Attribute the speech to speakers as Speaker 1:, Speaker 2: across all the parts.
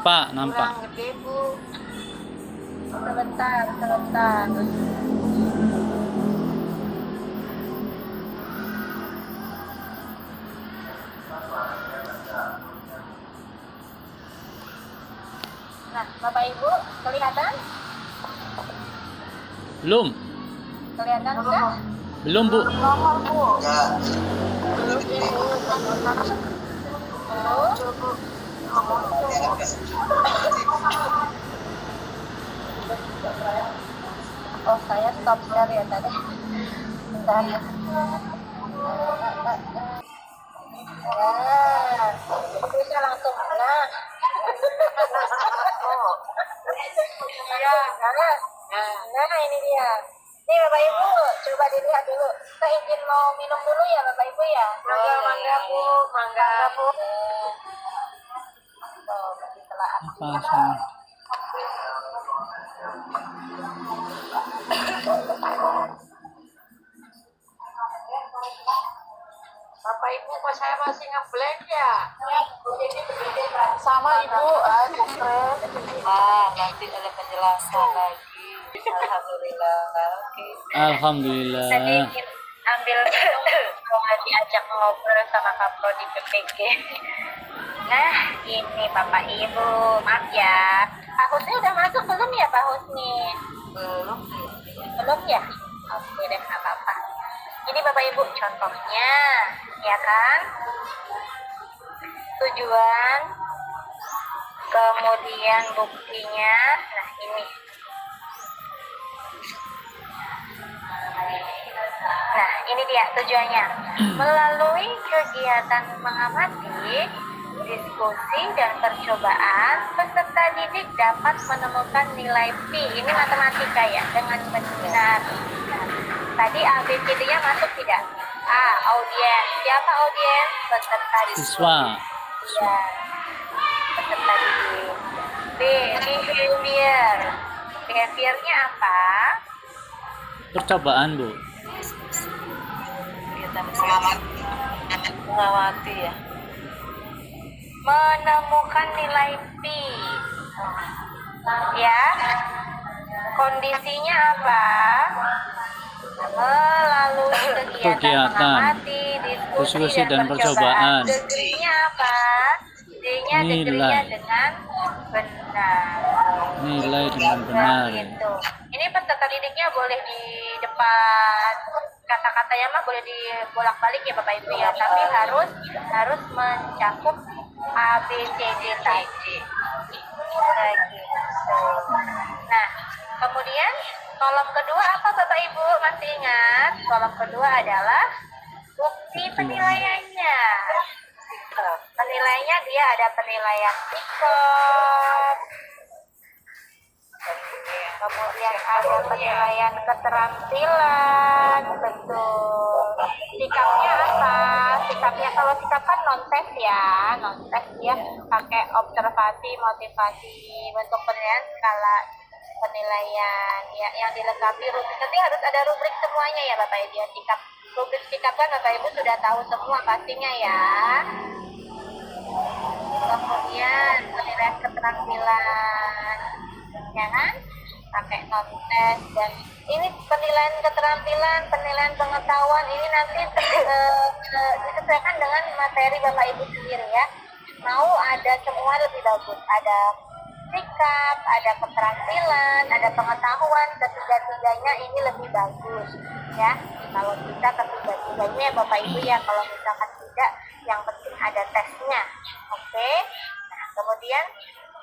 Speaker 1: nampak.
Speaker 2: Kurang gede, Bu. Sebentar. Nah, Bapak Ibu, kelihatan?
Speaker 1: Belum,
Speaker 2: Kelihatan sudah?
Speaker 1: belum Bu.
Speaker 2: Nomor, Bu.
Speaker 3: Ya,
Speaker 2: Belum, Ibu. Oh, saya stop share ya tadi. Bentar. Bisa langsung nah. Iya, nah ini dia. Nih Bapak Ibu, coba dilihat dulu. Kita izin mau minum dulu ya Bapak Ibu ya. Mangga Bu, mangga Bu. Tuh, setelah
Speaker 1: Apa semua?
Speaker 2: Bapak Ibu, kok saya masih ngeblank ya? Sama Ibu, kompres.
Speaker 4: Nanti ada penjelasan lagi. Alhamdulillah. Oke.
Speaker 1: Alhamdulillah.
Speaker 2: Tadi ambil mau diajak ngobrol sama Kapro di PPG. Nah, ini Bapak Ibu, maaf ya. Pak Husni udah masuk belum ya Pak Husni? Belum ya? Oke deh, nggak apa-apa. Ini Bapak Ibu contohnya, ya kan? Tujuan, kemudian buktinya. Nah ini. Nah ini dia tujuannya. Melalui kegiatan mengamati, diskusi dan percobaan, peserta didik dapat menemukan nilai Pi. Ini matematika ya, dengan benar. Tadi ABCD-nya masuk tidak? A. Audiens. Siapa audiens? Peserta didik.
Speaker 1: Siswa.
Speaker 2: Iya. Peserta didik. B. Behavior. Behaviornya apa?
Speaker 1: Percobaan Bu.
Speaker 4: Kita mengamati ya.
Speaker 2: Menemukan nilai Pi. Ya. Kondisinya apa? Melalui kegiatan mengamati, diskusi dan percobaan. Degree-nya apa? D-nya degree-nya dengan benar.
Speaker 1: Nilai dengan benar.
Speaker 2: Gitu. Ini peserta didiknya boleh di depan kata-katanya mah boleh dibolak-balik ya Bapak Ibu ya, tapi harus mencakup A, B, C, D tadi. Gitu. Nah, kemudian kolom kedua apa Bapak Ibu? Masih ingat? Kolom kedua adalah bukti penilaiannya. Penilaiannya dia ada penilaian sikap, kemudian ada penilaian keterampilan, betul. Sikapnya apa? Sikapnya kalau sikap kan non-tes ya, non-tes ya, pakai observasi, motivasi, bentuk penilaian, skala penilaian ya, yang dilengkapi rubrik. Nanti harus ada rubrik semuanya ya Bapak Ibu ya, sikap. Rubrik sikap kan Bapak Ibu sudah tahu semua pastinya ya. Kemudian penilaian keterampilan, ya kan? Pakai non-tes. Dan ini penilaian keterampilan, penilaian pengetahuan ini nanti disesuaikan dengan materi Bapak Ibu sendiri ya. Mau ada semua lebih bagus, ada sikap, ada keterampilan, ada pengetahuan, ketiga-tiganya ini lebih bagus ya. Kalau bisa ketiga-tiganya ya Bapak Ibu ya, kalau misalkan tidak, yang penting ada tesnya. Oke. Nah, kemudian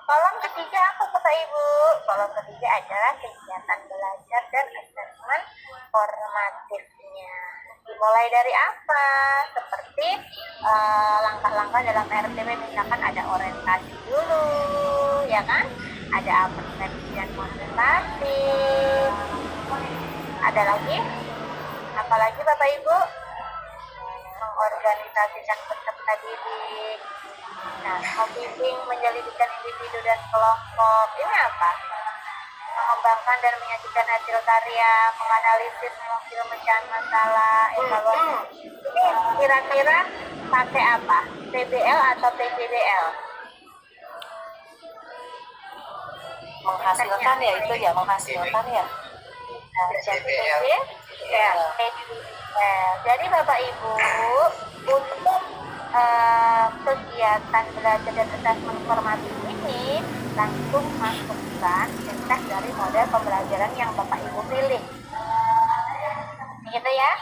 Speaker 2: kolom ketiga apa Bapak Ibu? Kolom ketiga adalah kegiatan belajar dan asesmen formatifnya. Dimulai dari apa? Seperti langkah-langkah dalam RTP, misalkan ada orientasi dulu, ya kan? Ada apresiasi dan motivasi. Ada lagi? Apalagi Bapak Ibu? Mengorganisasikan peserta didik. Nah, membimbing, menyelidikkan individu dan kelompok. Ini apa? Mengembangkan dan menyajikan hasil karya, menganalisis, memecahan masalah, evaluasi. Ini kira-kira pakai apa? PBL atau PPDL?
Speaker 4: menghasilkan ya, itu ya menghasilkan ya.
Speaker 2: Nah, jadi jadi Bapak Ibu untuk kegiatan belajar dan assessment formatif ini langsung masukkan tes dari model pembelajaran yang Bapak Ibu pilih. Gitu ya.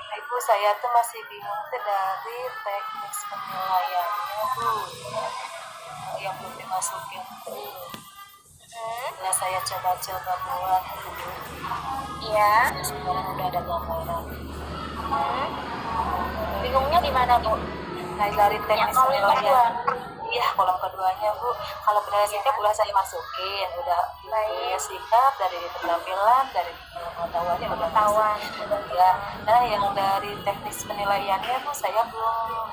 Speaker 4: Ibu, saya tuh masih bingung tuh dari teknik penilaiannya Bu, yang belum dimasukin tuh. Nah, saya coba-coba buat dulu.
Speaker 2: Iya.
Speaker 4: Sekarang udah ada gambaran.
Speaker 2: Bingungnya di mana Bu?
Speaker 4: Nah, dari teknis
Speaker 2: Yang kolom
Speaker 4: penilaian. Iya, kolom keduanya Bu. Kalau penilaian sikap udah saya masukin, udah ya sikap dari keterampilan, dari pengetahuannya udah
Speaker 2: Pengetahuan,
Speaker 4: masuk. Ya. Nah, yang dari teknis penilaiannya Bu saya belum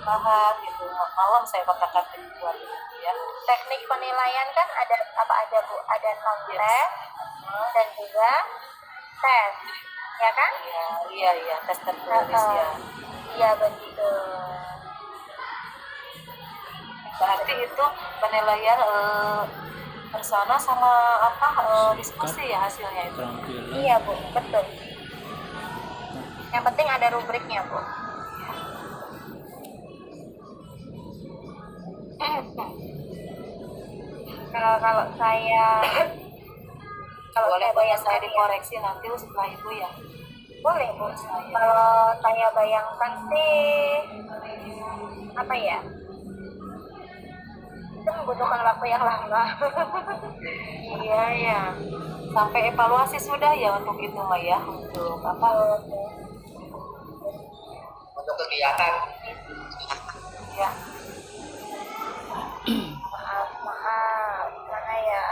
Speaker 4: paham gitu. Malam saya kontak-kontak buat gitu ya.
Speaker 2: Teknik penilaian kan ada apa aja Bu? Ada non tes dan juga tes, ya kan?
Speaker 4: Iya, tes tertulis ya.
Speaker 2: Iya begitu.
Speaker 4: Berarti itu penilaian persona sama apa diskusi ya hasilnya itu.
Speaker 1: Keterampilan.
Speaker 2: Iya Bu, betul. Yang penting ada rubriknya Bu. Kalau saya
Speaker 4: Boleh
Speaker 2: bayangkan
Speaker 4: saya
Speaker 2: ya.
Speaker 4: dikoreksi nanti setelah itu ya.
Speaker 2: Boleh Bu. Kalau saya bayangkan sih apa ya? Itu membutuhkan waktu yang lama.
Speaker 4: Iya ya. Sampai evaluasi sudah ya untuk itu Mah ya, untuk apa?
Speaker 3: Untuk kegiatan.
Speaker 4: Ya.
Speaker 2: Maaf, mana ya?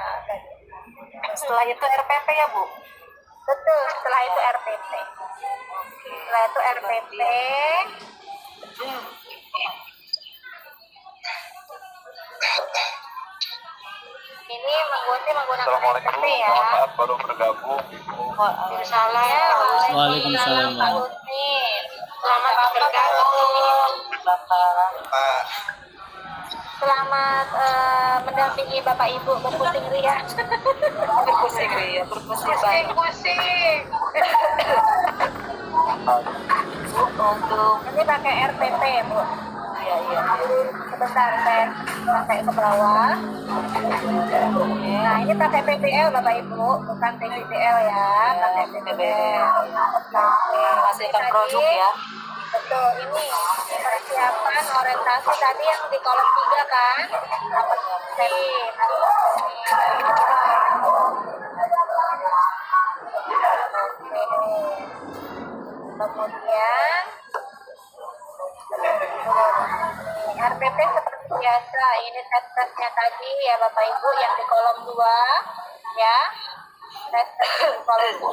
Speaker 4: Setelah itu RPP ya Bu.
Speaker 2: Betul, setelah itu RPP. Setelah itu RPP. Ini menggunakan RPP ya.
Speaker 3: Maaf baru bergabung.
Speaker 2: Waalaikumsalam.
Speaker 1: Waalaikumsalam.
Speaker 2: Pak Udin. Selamat bergabung.
Speaker 4: Bapak.
Speaker 3: Pak,
Speaker 2: Selamat mendampingi Bapak Ibu berpusing ria.
Speaker 4: Berpusing ya, berpusing baik.
Speaker 2: Pusing.
Speaker 4: Untuk
Speaker 2: Ini pakai RPP Bu.
Speaker 4: iya.
Speaker 2: Sebentar saya pakai ke bawah. Nah ini pakai PBL Bapak Ibu, bukan PBL ya, pakai PBL.
Speaker 4: Menghasilkan produk ya.
Speaker 2: Betul, ini persiapan orientasi tadi yang di kolom 3 kan? Apa sih? Kemudian RPP seperti biasa, ini tes-tesnya tadi ya Bapak Ibu yang di kolom 2 ya. Tes di kolom 2.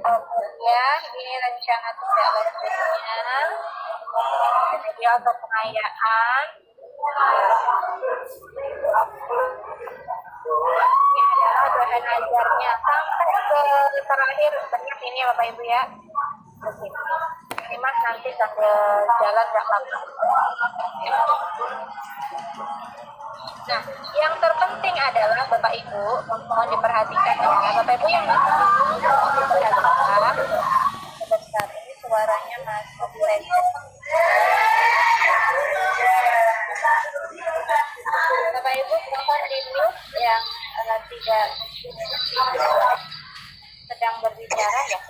Speaker 2: Kemudian ini rencana tindak lanjutnya. Video atau pengayaan. Ini adalah bahan ajarnya sampai ke terakhir banyak ini ya Bapak Ibu ya. Begitu. Ini Mas nanti sambil jalan gak apa-apa. Nah, yang terpenting adalah Bapak Ibu, mohon diperhatikan ya. Bapak Ibu yang mohon diperhatikan. Sebentar, ini suaranya masuk lecet. Bapak Ibu mohon di-mute yang tidak sedang berbicara ya.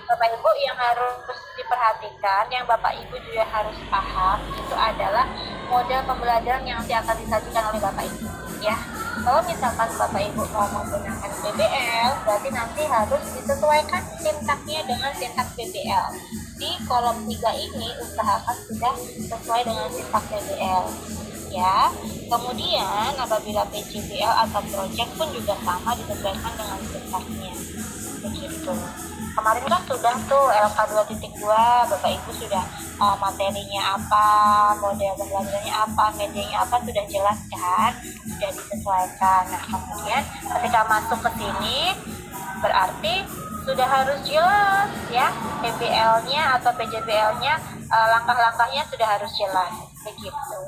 Speaker 2: Bapak Ibu yang harus diperhatikan, yang Bapak Ibu juga harus paham itu adalah model pembelajaran yang nanti akan disajikan oleh Bapak Ibu ya. Kalau misalkan Bapak Ibu mau menggunakan PBL, berarti nanti harus disesuaikan sintaksnya dengan sintaks PBL. Di kolom 3 ini usahakan sudah sesuai dengan sintaks PBL ya. Kemudian apabila PJBL atau project pun juga sama disesuaikan dengan sintaksnya. Begitu. Kemarin kan sudah tuh LK 2.2 Bapak Ibu sudah materinya apa, model pembelajarannya apa, medianya apa, sudah jelas kan, sudah disesuaikan. Nah kemudian ketika masuk ke sini berarti sudah harus jelas ya PBL-nya atau PJBL-nya, langkah-langkahnya sudah harus jelas begitu.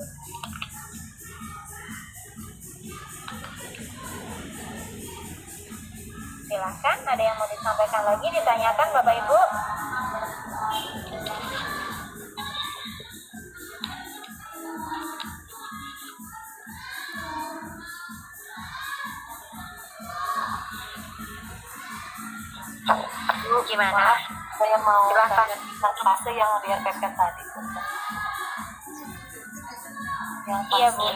Speaker 2: Silahkan, ada yang mau disampaikan lagi, ditanyakan Bapak Ibu? Bu, gimana?
Speaker 4: Saya mau
Speaker 2: Silahkan.
Speaker 4: tanya tentang fase yang di RPP tadi, Punten. Yang
Speaker 2: Iya, Bu.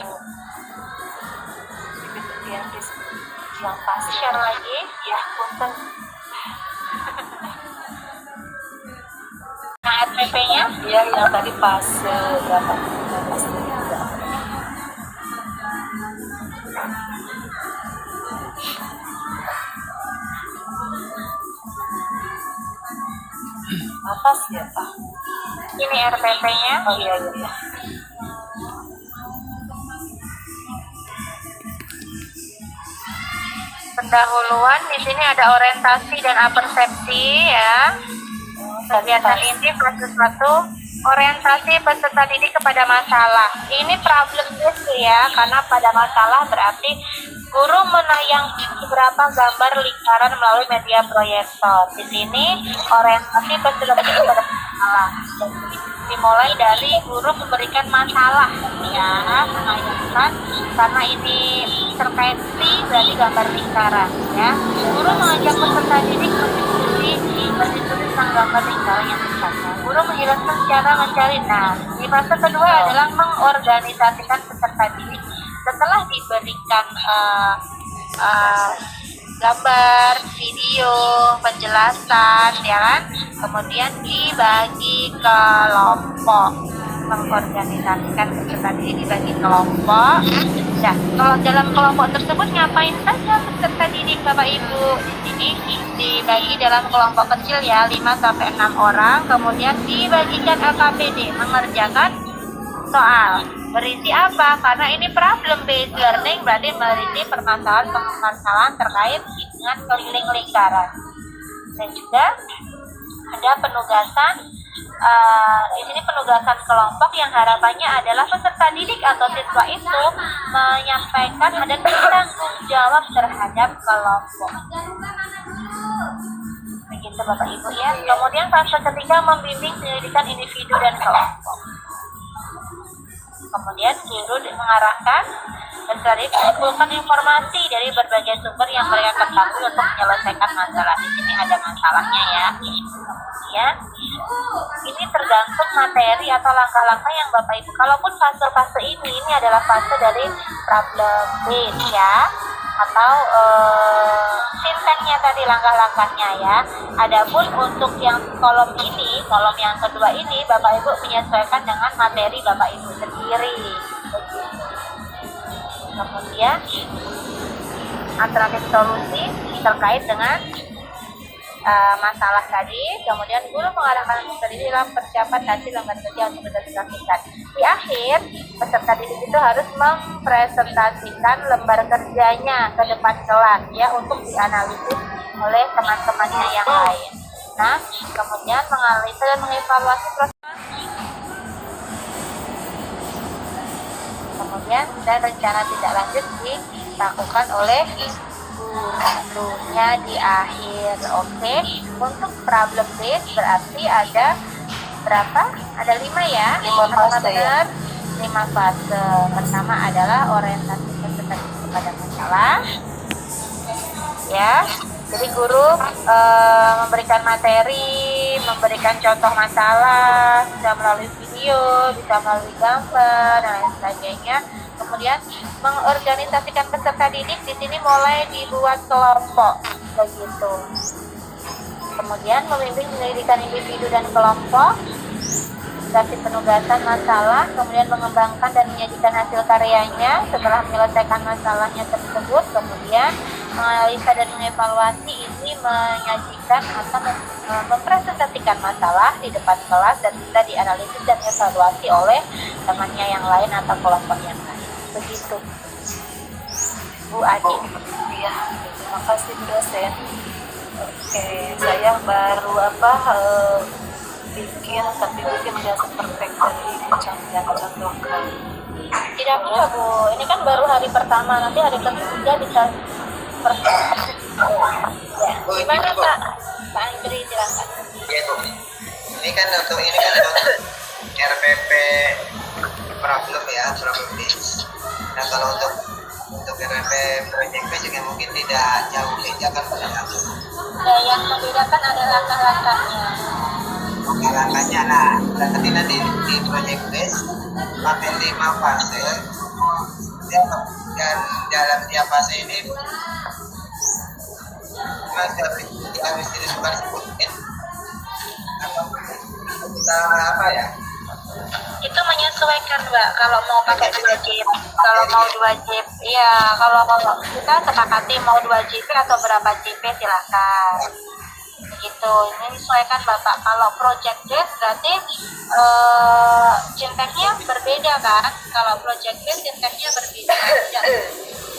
Speaker 4: Yang fase
Speaker 2: Share lagi.
Speaker 4: ya, Punten.
Speaker 2: Nah, RPP-nya?
Speaker 4: Iya, yang tadi fase berapa? Fase berapa? Atas ya, Pak?
Speaker 2: Ini RPP-nya.
Speaker 4: Oh iya, iya.
Speaker 2: Pendahuluan di sini ada orientasi dan apersepsi ya. Kegiatan ini fase 1 orientasi peserta didik kepada masalah. Ini problem based ya, karena pada masalah berarti guru menayangkan beberapa gambar lingkaran melalui media proyektor. Di sini orientasi peserta didik kepada masalah. Dimulai dari guru memberikan masalah ya, menayangkan karena ini intervensi berarti gambar lingkaran ya. Guru mengajak peserta didik berdiskusi tentang gambar lingkaran yang tercapai. Guru menjelaskan cara mencari. Nah, di fase kedua adalah mengorganisasikan peserta didik. Setelah diberikan gambar, video, penjelasan, ya kan? Kemudian dibagi kelompok, mengorganisasikan peserta didik dibagi kelompok. Nah, kalau dalam kelompok tersebut ngapain saja peserta didik Bapak Ibu? Di sini dibagi dalam kelompok kecil ya, 5 sampai 6 orang, kemudian dibagikan LKPD, mengerjakan soal. Berisi apa? Karena ini problem based learning, berarti berisi permasalahan terkait dengan keliling lingkaran. Dan juga ada penugasan. Di sini penugasan kelompok yang harapannya adalah peserta didik atau siswa itu menyampaikan ada tanggung jawab terhadap kelompok. Begitu Bapak Ibu ya. Kemudian fase ketiga membimbing penyelidikan individu dan kelompok. Kemudian guru mengarahkan peserta didik mengumpulkan informasi dari berbagai sumber yang mereka ketahui untuk menyelesaikan masalah. Di sini ada masalahnya ya. Kemudian ini tergantung materi atau langkah-langkah yang Bapak Ibu. Kalaupun fase-fase ini adalah fase dari problem based ya, atau sinteknya tadi langkah-langkahnya ya. Adapun untuk yang kolom ini, kolom yang kedua ini, Bapak Ibu menyesuaikan dengan materi Bapak Ibu sendiri. Kemudian alternatif solusi terkait dengan masalah tadi. Kemudian guru mengarahkan peserta didik dalam persiapan hasil lembar kerja untuk dipresentasikan. Di akhir, peserta didik itu harus mempresentasikan lembar kerjanya ke depan kelas ya, untuk dianalisis oleh teman-temannya yang lain. Nah, kemudian menganalisa dan mengevaluasi proses. Kemudian dan rencana tidak lanjut dilakukan oleh gurunya di akhir. Oke. Untuk problem based berarti ada berapa? Ada 5 ya.
Speaker 4: 5 fase ya.
Speaker 2: 5 fase. Pertama adalah orientasi peserta kepada masalah. Ya. Jadi guru memberikan materi, memberikan contoh masalah, bisa melalui video, bisa melalui gambar dan lain sebagainya. Kemudian mengorganisasikan peserta didik, di sini mulai dibuat kelompok begitu. Kemudian membimbing penyelidikan individu dan kelompok, kasih penugasan masalah, kemudian mengembangkan dan menyajikan hasil karyanya setelah menyelesaikan masalahnya tersebut. Kemudian menganalisa dan mengevaluasi, ini menyajikan atau mempresentasikan masalah di depan kelas dan bisa dianalisis dan evaluasi oleh temannya yang lain atau kelompok yang lain. Begitu Bu Adi.
Speaker 4: Iya, terima kasih Bu dosen. Oke, saya baru bikin, tapi mungkin nggak seperfect dari yang contohkan.
Speaker 2: Tidak bisa Bu, ini kan baru hari pertama, nanti hari ketiga bisa perfect. Ya. Ya. Gimana Pak? Pak Andri silakan.
Speaker 3: Ya Bu, ini kan untuk RPP problem ya, problem Beach. Nah kalau untuk RPP Project Base juga mungkin tidak jauh beda kan Pak ya.
Speaker 2: Ya, yang membedakan adalah langkah-langkahnya.
Speaker 3: Oke langkahnya, nah berarti nanti di Project Base pakai 5 fase dan dalam tiap fase ini Mas kita mesti disebutkan kita apa ya?
Speaker 2: Itu menyesuaikan Mbak, kalau mau pakai 2 jeep, kalau mau 2 jeep, iya, kalau kita sepakati mau 2 jeep atau berapa jeep silahkan. Begitu, ini menyesuaikan Bapak. Kalau project base berarti jinteknya berbeda kan? Kalau project base jinteknya berbeda,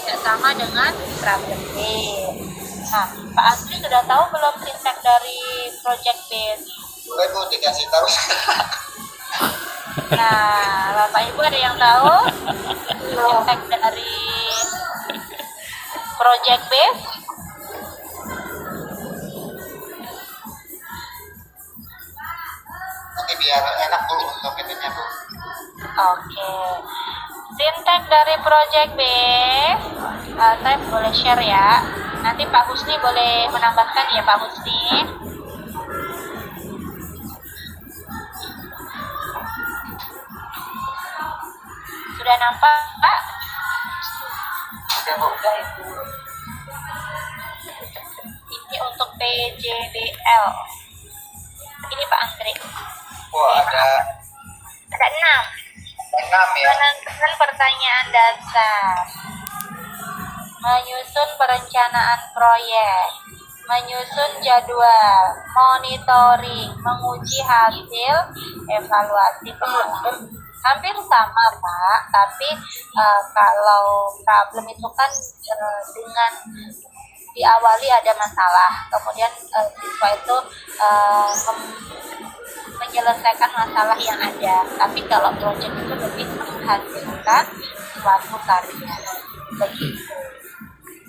Speaker 2: tidak sama dengan problem base. Nah, Pak Asri sudah tahu belum sintek dari project base?
Speaker 3: Boleh Bu dikasih tahu.
Speaker 2: Nah, Bapak Ibu ada yang tahu sintek dari project base?
Speaker 3: Oke biar enak Bu untuk itunya Bu.
Speaker 2: Oke. Sintek dari project base, saya boleh share ya. Nanti Pak Husni boleh menambahkan ya Pak Husni. Sudah nampak Pak?
Speaker 3: Oke Bu.
Speaker 2: Ini untuk PJBL. Ini Pak Andri.
Speaker 3: Wah ada
Speaker 2: Ada 6.
Speaker 3: 6 ya.
Speaker 2: Menentukan pertanyaan dasar, menyusun perencanaan proyek, menyusun jadwal, monitoring, menguji hasil, evaluasi pengawasan. Hampir sama Pak, tapi kalau problem itu kan dengan diawali ada masalah, kemudian siswa itu menyelesaikan masalah yang ada. Tapi kalau proyek itu lebih menghasilkan suatu karya. Begitu.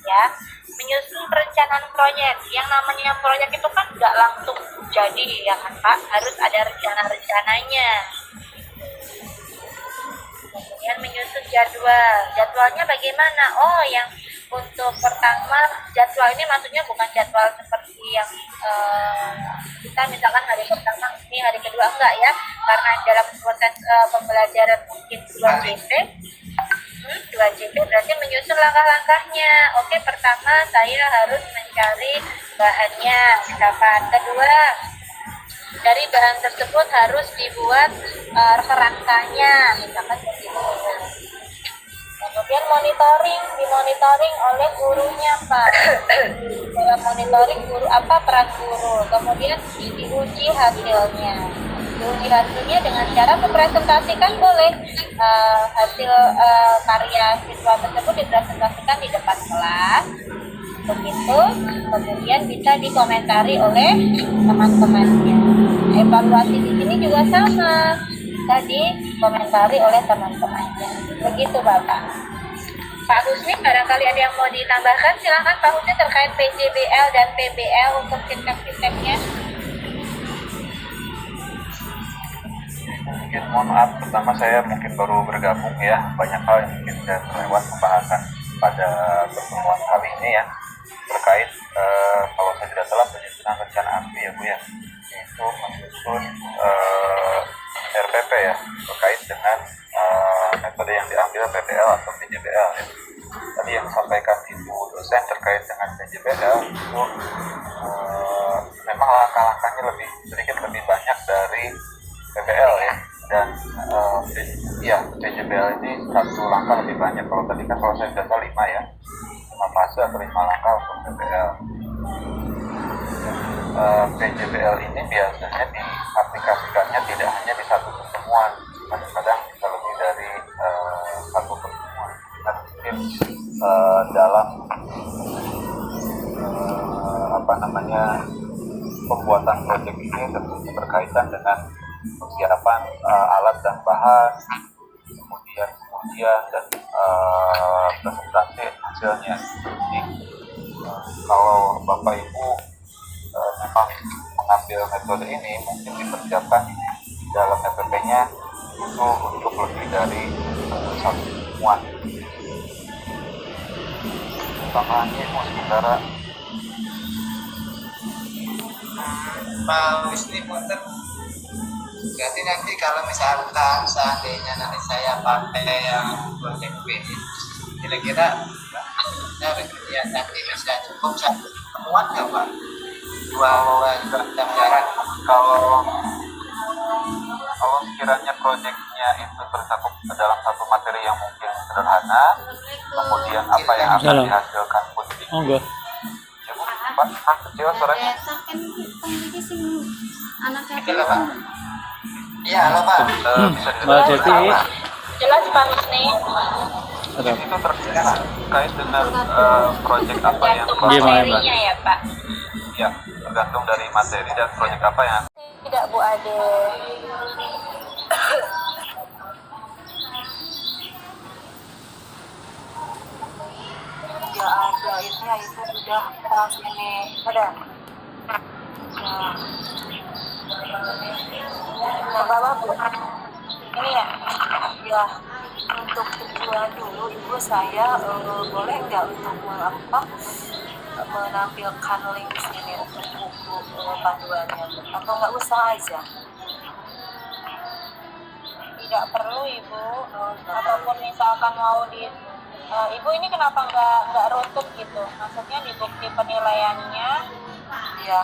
Speaker 2: Ya, menyusun perencanaan proyek. Yang namanya proyek itu kan nggak langsung jadi ya kan Pak, harus ada rencana-rencananya. Kemudian menyusun jadwal. Jadwalnya bagaimana? Oh, yang untuk pertama jadwal ini maksudnya bukan jadwal seperti yang kita misalkan hari pertama ini hari kedua enggak ya, karena dalam proses pembelajaran mungkin 2 JP 2 JP berarti menyusun langkah-langkahnya. Oke, pertama saya harus mencari bahannya misalkan, kedua dari bahan tersebut harus dibuat kerangkanya misalkan begitu. Kemudian dimonitoring oleh gurunya Pak. Dalam monitoring guru apa peran guru. Kemudian diuji hasilnya. Diuji hasilnya dengan cara mempresentasikan boleh hasil karya siswa tersebut dipresentasikan di depan kelas. Begitu, kemudian bisa dikomentari oleh teman-temannya. Evaluasi di sini juga sama, bisa dikomentari oleh teman-temannya. Begitu Bapak. Pak Husni, barangkali ada yang mau ditambahkan, silakan Pak Husni terkait PJBL dan PBL untuk sintek-sinteknya.
Speaker 5: Mungkin mohon maaf, pertama saya mungkin baru bergabung ya, banyak hal yang mungkin saya terlewat pembahasan pada pertemuan kali ini ya, terkait kalau saya tidak salah penyusunan rencana aksi ya Bu ya, itu menyusun RPP ya, terkait dengan metode yang diambil PBL atau PJBL ya. Tadi yang disampaikan Ibu dosen terkait dengan PJBL itu memang langkah-langkahnya sedikit lebih banyak dari PBL ya, dan PJBL ini satu langkah lebih banyak. Kalau tadi kan kalau saya data 5 ya, 5 fase atau 5 langkah untuk PBL. PJBL ini biasanya diaplikasikannya tidak hanya di satu pertemuan, kadang-kadang bisa lebih dari satu pertemuan. Kita mungkin dalam pembuatan proyek ini tentunya berkaitan dengan persiapan alat dan bahan, kemudian dan presentasi hasilnya. Jadi kalau Bapak Ibu memang mengambil metode ini, mungkin dipersiapkan dalam PPP-nya itu untuk lebih dari satu muat. Tambahannya itu sementara
Speaker 3: Pak Wisni punten. Berarti nanti kalau misalkan seandainya nanti saya pakai yang Project B, kira-kira ya nanti bisa cukup satu muat nggak Pak? Dua jam jarak.
Speaker 5: kalau sekiranya proyeknya itu tercakup dalam satu materi yang mungkin sederhana, kemudian apa yang akan
Speaker 1: Salah.
Speaker 5: dihasilkan pun
Speaker 1: Oh enggak.
Speaker 5: ya Bu, Pak, kecil suaranya.
Speaker 3: Oke lah Pak. Iya halo Pak.
Speaker 5: Bisa
Speaker 1: Mbak Devi,
Speaker 2: Jelas Pak Wisni.
Speaker 1: ada.
Speaker 5: itu terkait dengan proyek apa yang
Speaker 2: Tergantung
Speaker 1: Gimana, Mbak?
Speaker 2: materinya ya Pak.
Speaker 5: ya tergantung dari materi dan proyek apa yang
Speaker 2: Tidak Bu Ade.
Speaker 4: Ya ada itu ya, itu sudah pas ini ada.
Speaker 2: Ke bawah Bu. Ini ya.
Speaker 4: Ya, untuk tujuan dulu ibu saya boleh nggak untuk menampilkan link di sini untuk buku panduannya atau nggak usah aja?
Speaker 2: Tidak perlu Ibu. Ataupun misalkan mau di Ibu ini kenapa nggak runtut gitu? Maksudnya di bukti penilaiannya
Speaker 4: Ya,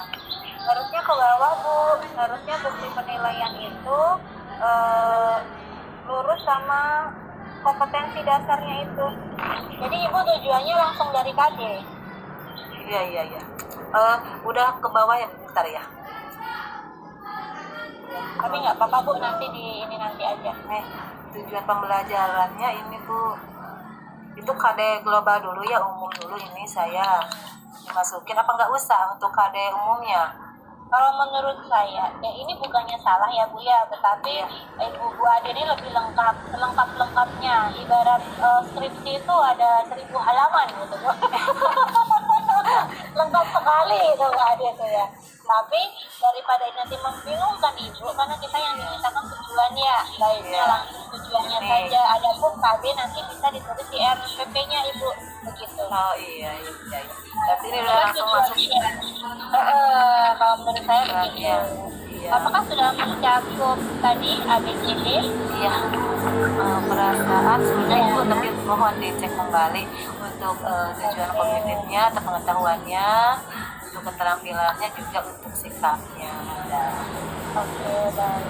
Speaker 2: harusnya ke bawah Bu. Harusnya bukti penilaian itu lurus sama kompetensi dasarnya itu. Jadi Ibu tujuannya langsung dari KD.
Speaker 4: iya. Udah ke bawah ya, bentar ya.
Speaker 2: Tapi nggak apa-apa Bu, nanti di ini nanti aja.
Speaker 4: Tujuan pembelajarannya ini Bu, itu KD global dulu ya, umum dulu ini saya dimasukin apa nggak usah untuk KD umumnya?
Speaker 2: Kalau menurut saya, ya ini bukannya salah ya Bu ya, tetapi Bu Ade ini lebih lengkapnya. Ibarat skripsi itu ada 1000 halaman gitu Bu. Lengkap sekali itu Bu Ade itu ya. Tapi daripada nanti membingungkan Ibu, karena kita yang dimintakan tujuannya, baiknya langsung tujuannya saja. Adapun KB nanti bisa ditulis di RPP-nya Ibu, begitu.
Speaker 4: Oh iya. Tapi ini udah langsung masuk.
Speaker 2: Kalau menurut saya begitu.
Speaker 4: Iya.
Speaker 2: Apakah sudah mencakup tadi ABCD?
Speaker 4: Iya, perasaan sudah Ibu, tapi mohon dicek kembali untuk tujuan kognitifnya atau pengetahuannya, untuk keterampilannya juga untuk sikapnya.
Speaker 2: Oke, baik.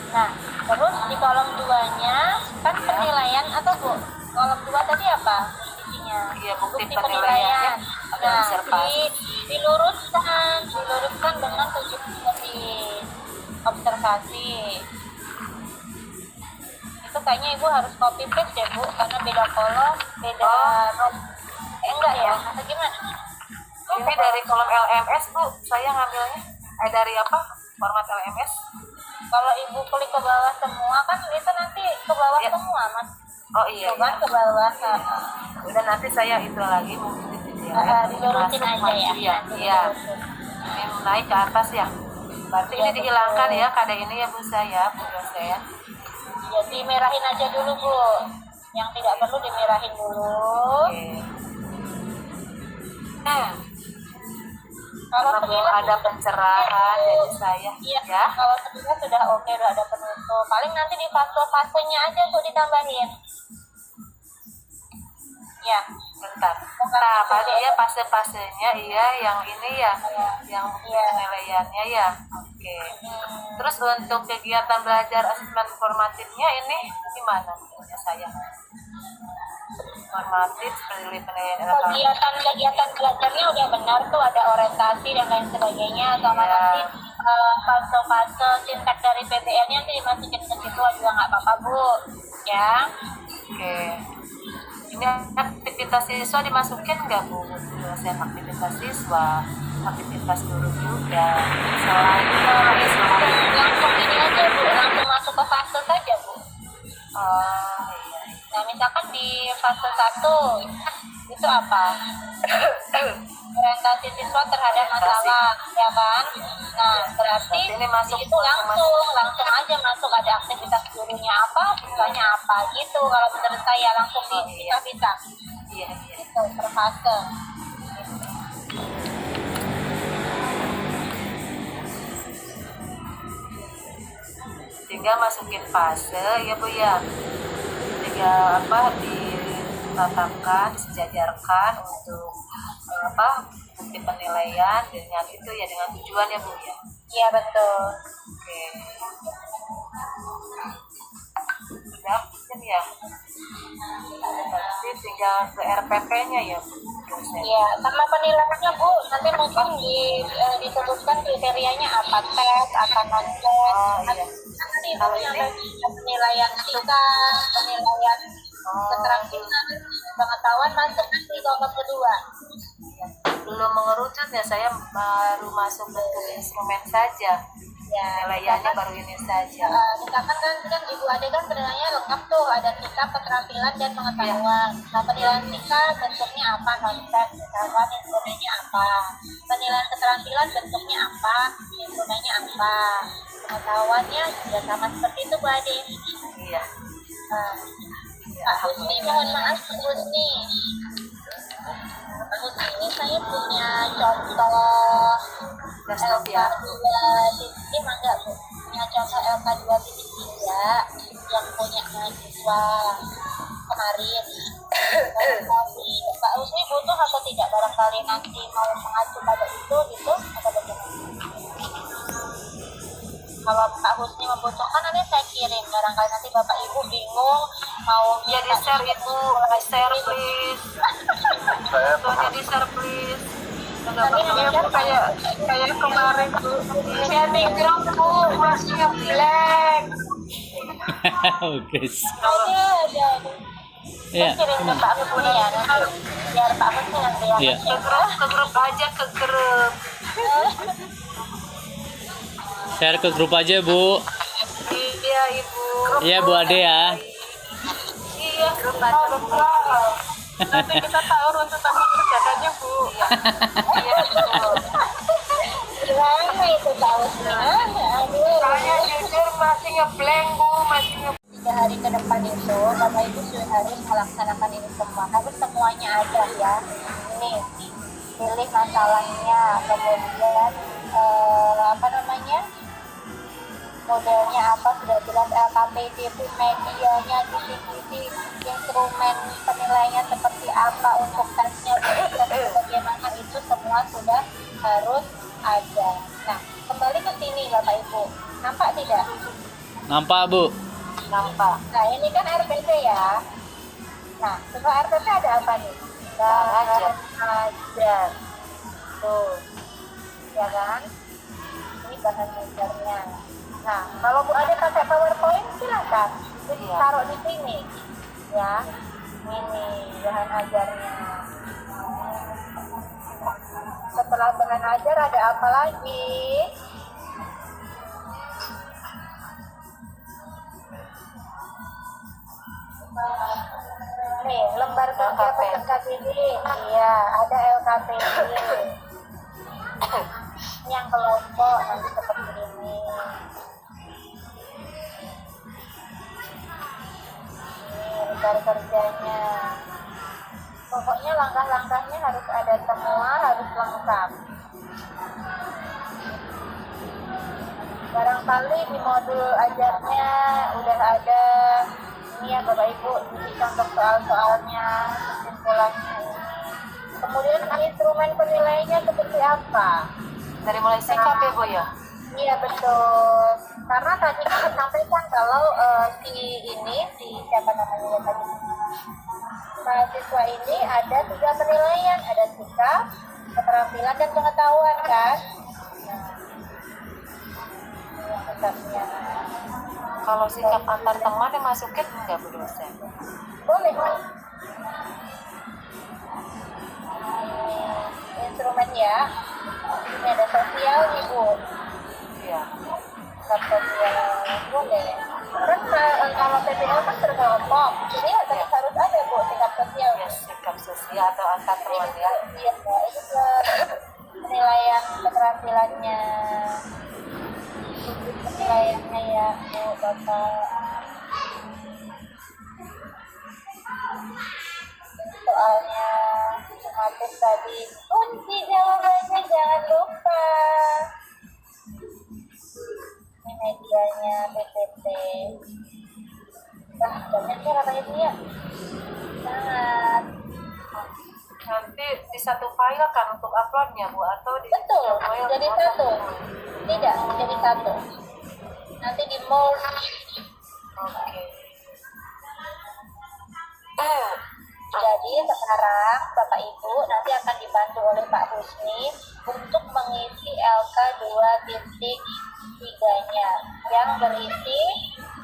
Speaker 2: Nah, terus di kolom 2-nya kan penilaian atau Bu? Kolom 2 tadi apa? Isinya?
Speaker 4: Iya, bukti penilaiannya ada
Speaker 2: Nah,
Speaker 4: observasi.
Speaker 2: diluruskan dengan 7 baris observasi. Itu kayaknya Ibu harus copy paste deh Bu, karena beda kolom, beda row. Enggak ya? Atau gimana?
Speaker 4: Ini dari kolom LMS Bu, saya ngambilnya. Dari apa? Format LMS?
Speaker 2: Kalau Ibu klik ke bawah semua kan itu nanti ke bawah
Speaker 4: Ya.
Speaker 2: semua Mas.
Speaker 4: Oh iya.
Speaker 2: Coba ke bawah.
Speaker 4: Udah nanti saya itu lagi mungkin gitu ya.
Speaker 2: Dilurusin aja ya.
Speaker 4: Iya. Ini naik ke atas ya. Berarti ini dihilangkan ya KD ini ya Bu saya, Bu dosen.
Speaker 2: Ya, dimerahin aja dulu Bu. Yang tidak perlu dimerahin dulu.
Speaker 4: Oke.
Speaker 2: Kalau
Speaker 4: Karena belum
Speaker 2: sekilas
Speaker 4: ada pencerahan dari saya.
Speaker 2: Iya,
Speaker 4: Ya.
Speaker 2: kalau sekilas sudah oke, udah ada penutup. Paling nanti di fase-fasenya aja tuh ditambahin. Ya,
Speaker 4: Bentar. Nah, pasti ya fase-fasenya iya yang ini ya, yang penilaiannya ya. Oke. Terus untuk kegiatan belajar asesmen formatifnya ini gimana menurutnya saya? Formatif penilaian elektronik.
Speaker 2: kegiatan belajarnya udah benar tuh, ada orientasi dan lain sebagainya, sama
Speaker 4: Iya.
Speaker 2: nanti fase-fase sintak dari PBL-nya nanti dimasukin ke situ juga nggak apa-apa Bu. Ya.
Speaker 4: Oke. Ini aktivitas siswa dimasukin nggak Bu? Dosen aktivitas siswa, aktivitas guru juga. Selain
Speaker 2: Langsung ini aja Bu, langsung masuk ke fase saja Bu.
Speaker 4: iya.
Speaker 2: Nah misalkan di fase 1 itu itu apa? Orientasi siswa terhadap masalah, ya kan? Nah, berarti
Speaker 4: Berarti ini masuk
Speaker 2: itu langsung aja masuk, ada aktivitas gurunya apa, siswanya apa gitu. Kalau menurut saya langsung bisa.
Speaker 4: Iya.
Speaker 2: Itu per fase.
Speaker 4: Tinggal masukin fase ya Bu ya. Tinggal ditetapkan, sejajarkan untuk bukti penilaian dengan itu ya, dengan tujuan ya Bu ya.
Speaker 2: Iya betul.
Speaker 4: Oke. Sudah mungkin ya. Berarti tinggal ke RPP-nya ya Bu. dosen.
Speaker 2: Iya, sama penilaiannya Bu, nanti mungkin disebutkan kriterianya apa, tes, apa non tes.
Speaker 4: Iya.
Speaker 2: Nanti
Speaker 4: Kalau
Speaker 2: yang
Speaker 4: ini?
Speaker 2: penilaian tingkat, penilaian keterampilan, pengetahuan masuk nanti kelompok kedua.
Speaker 4: Belum mengerucut ya, saya baru masuk bentuk instrumen saja.
Speaker 2: Ya,
Speaker 4: Penilaiannya baru ini saja.
Speaker 2: misalkan kan Ibu Ade kan penilaiannya lengkap tuh, ada tingkat, keterampilan, dan pengetahuan. Nah, penilaian tingkat bentuknya apa, non-tes, misalkan instrumennya apa. Penilaian keterampilan bentuknya apa, instrumennya apa. Pengetahuannya juga sama seperti itu Bu Ade.
Speaker 4: Iya.
Speaker 2: Pak Husni, mohon maaf Pak Husni. Pak Husni, ini saya punya contoh
Speaker 4: Desktop ya.
Speaker 2: LK2 enggak Bu? Punya contoh LK2.3 yang punya mahasiswa kemarin. Barangkali Pak Husni butuh atau tidak? Barangkali nanti mau mengacu pada itu gitu atau bagaimana? Kalau Pak Husni membutuhkan nanti saya kirim. Barangkali nanti Bapak Ibu bingung mau
Speaker 4: Ya di share Ibu, di share please. Contohnya di share please.
Speaker 2: Nanti
Speaker 4: Kayak kemarin Bu.
Speaker 2: saya bingung Bu, masih blank.
Speaker 1: Oke.
Speaker 2: Ada.
Speaker 1: Iya.
Speaker 2: Saya kirim ke Pak Husni ya nanti. Biar Pak Husni nanti yang
Speaker 1: Iya.
Speaker 4: Ke grup aja, ke grup.
Speaker 1: Share ke grup aja, Bu.
Speaker 4: Iya Ibu.
Speaker 1: Iya, Bu Ade ya.
Speaker 4: Iya, grup aja. Nanti kita tahu runtutan kerjaannya Bu. Iya Bu.
Speaker 2: Gimana itu Pak Husni? Aduh.
Speaker 4: Saya jujur masih ngeblank Bu, masih
Speaker 2: 3 hari ke depan itu Bapak Ibu sudah harus melaksanakan ini semua. Harus semuanya ada ya. Ini pilih masalahnya, kemudian modelnya apa, sudah jelas LKPD, medianya, kisi-kisi, instrumen penilaiannya seperti apa, untuk tesnya bagaimana, itu semua sudah harus ada. Nah, kembali ke sini Bapak Ibu, nampak tidak?
Speaker 1: Nampak, Bu.
Speaker 2: Nampak. Nah, ini kan RPP ya. Nah, setelah RPP ada apa nih?
Speaker 4: Ajar.
Speaker 2: Ajar. Tuh. Ya kan? Ini bahan ajarnya. Nah, kalau Bu Ade pakai PowerPoint silakan. Jadi taruh di sini. Ya. Ini bahan ajarnya. Setelah bahan ajar ada apa lagi? Nih, lembar kerja peserta didik. Iya, ada LKPD. Yang kelompok nanti seperti ini. Ini lembar kerjanya. Pokoknya langkah-langkahnya harus ada semua, harus lengkap. Barangkali di modul ajarnya udah ada ini ya Bapak Ibu, ini contoh soal-soalnya, kesimpulannya ini. Kemudian instrumen penilaiannya seperti apa?
Speaker 4: dari mulai sikap ya Bu ya.
Speaker 2: Iya betul. Karena tadi kita sampaikan kalau si siapa namanya ya tadi? Mahasiswa ini ada 3 penilaian, ada sikap, keterampilan, dan pengetahuan kan? Nah, ini sikapnya.
Speaker 4: Kalau sikap antar teman yang masukin enggak Bu dosen?
Speaker 2: Boleh. Instrumen ya. Ini ada sosial nih Bu.
Speaker 4: Iya.
Speaker 2: Sikap sosial boleh. Kan kalau PPL kan berkelompok. Jadi harus ada Bu sikap sosial.
Speaker 4: Ya, sikap kapsusi atau angka teruan ya.
Speaker 2: Iya, Mbak. Itu ke penilaian keterampilannya. Penilaiannya ya, Bu, Bapak. Soalnya otomatis tadi kunci jawabannya jangan lupa. Ini medianya PPT. Nah, banyak ya katanya dia. Sangat.
Speaker 4: Nanti di satu file kan untuk uploadnya Bu, atau di
Speaker 2: Betul,
Speaker 4: file
Speaker 2: jadi satu. Tidak, jadi satu. Nanti di mold.
Speaker 4: Oke.
Speaker 2: Jadi sekarang Bapak Ibu nanti akan dibantu oleh Pak Husni untuk mengisi LK 2.3-nya yang berisi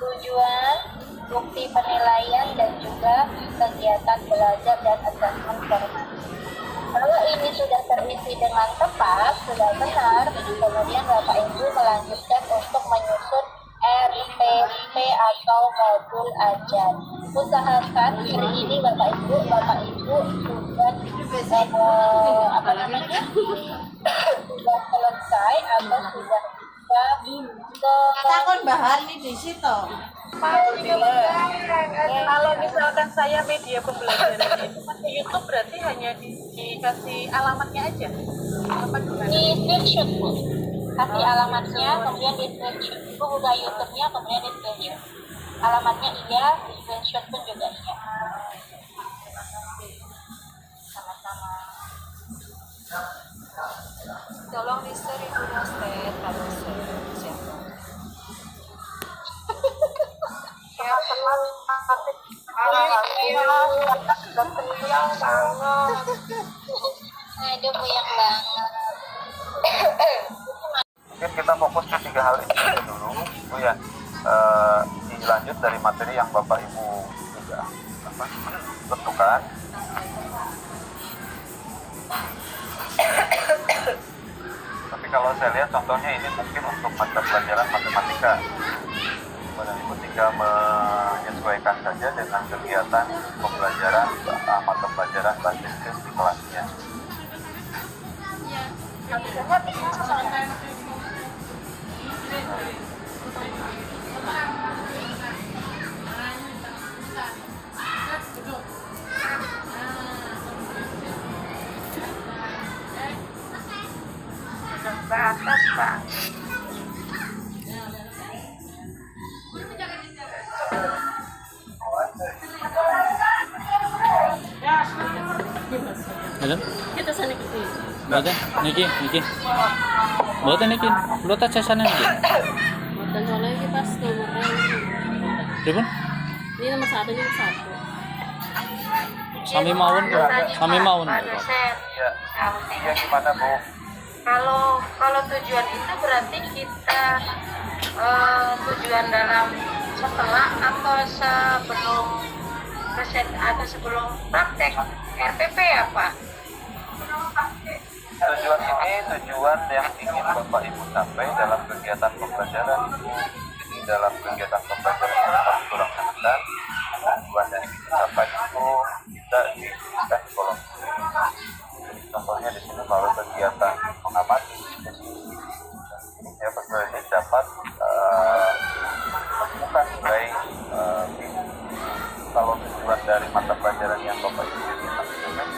Speaker 2: tujuan, bukti penilaian, dan juga kegiatan belajar dan asesmen formasi. Kalau ini sudah terisi dengan tepat, sudah benar, kemudian Bapak Ibu melanjutkan untuk menyusun RPP atau modul ajar. Usahakan hari ini Bapak Ibu sudah apa namanya sudah selesai atau sudah
Speaker 6: Takon bahan nih di situ.
Speaker 4: Kalau misalkan saya media pembelajaran itu pakai YouTube, berarti hanya dikasih alamatnya aja. Apa gimana?
Speaker 2: di screenshot Bu. Kasih alamatnya, kemudian di screenshot. Bu buka YouTube-nya, kemudian di screenshot. Alamatnya iya, di screenshot pun juga iya. Sama-sama.
Speaker 4: Tolong di share Ibu Nastet kalau siapa. Ya, teman
Speaker 2: Aduh, puyeng banget.
Speaker 5: Mungkin kita fokus ke 3 hal ini dulu, Bu ya. Dilanjut dari materi yang Bapak Ibu sudah tentukan. Tapi kalau saya lihat contohnya ini mungkin untuk mata pelajaran matematika. Bapak Ibu tinggal menyesuaikan saja dengan kegiatan pembelajaran mata pelajaran bahasa Inggris di kelasnya.
Speaker 1: Halo?
Speaker 6: Kita sana gitu.
Speaker 1: Boten, niki. Boten niki. Lu tak sana niki.
Speaker 6: Dan soalnya ini pas nomornya
Speaker 1: Pripun?
Speaker 6: ini nomor 1, ini nomor 1.
Speaker 1: Sami mawon, sami mawon.
Speaker 5: Iya, iya gimana Bu?
Speaker 4: Kalau tujuan itu berarti kita tujuan dalam setelah atau sebelum present atau sebelum praktek RPP apa?
Speaker 5: Tujuan ini tujuan yang ingin Bapak Ibu capai dalam kegiatan pembelajaran Ibu. Jadi dalam kegiatan pembelajaran yang kami kurang sangat, tujuan yang ingin dicapai itu bisa dituliskan di kolom kiri. Contohnya di sini kalau kegiatan mengamati ya peserta ini dapat menemukan baik kalau tujuan dari mata pelajaran yang Bapak Ibu ingin lakukan dengan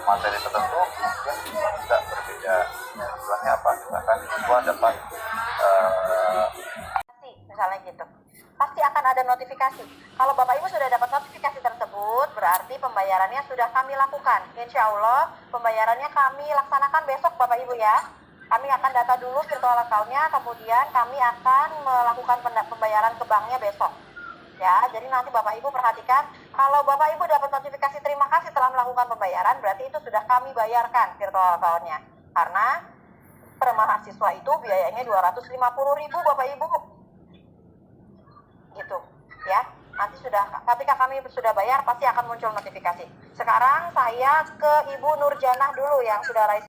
Speaker 5: materi tertentu mungkin bisa berbeda. Tujuannya apa? Misalkan siswa dapat
Speaker 2: Misalnya gitu. Pasti akan ada notifikasi. Kalau Bapak Ibu sudah dapat notifikasi tersebut, berarti pembayarannya sudah kami lakukan. Insya Allah, pembayarannya kami laksanakan besok Bapak Ibu ya. Kami akan data dulu virtual account-nya, kemudian kami akan melakukan pembayaran ke banknya besok. Ya, jadi nanti Bapak Ibu perhatikan, kalau Bapak Ibu dapat notifikasi terima kasih telah melakukan pembayaran, berarti itu sudah kami bayarkan virtual account-nya. Karena per mahasiswa itu biayanya 250.000 Bapak Ibu. Gitu ya, nanti ketika kami sudah bayar pasti akan muncul notifikasi. Sekarang saya ke Ibu Nurjanah dulu yang sudah raise.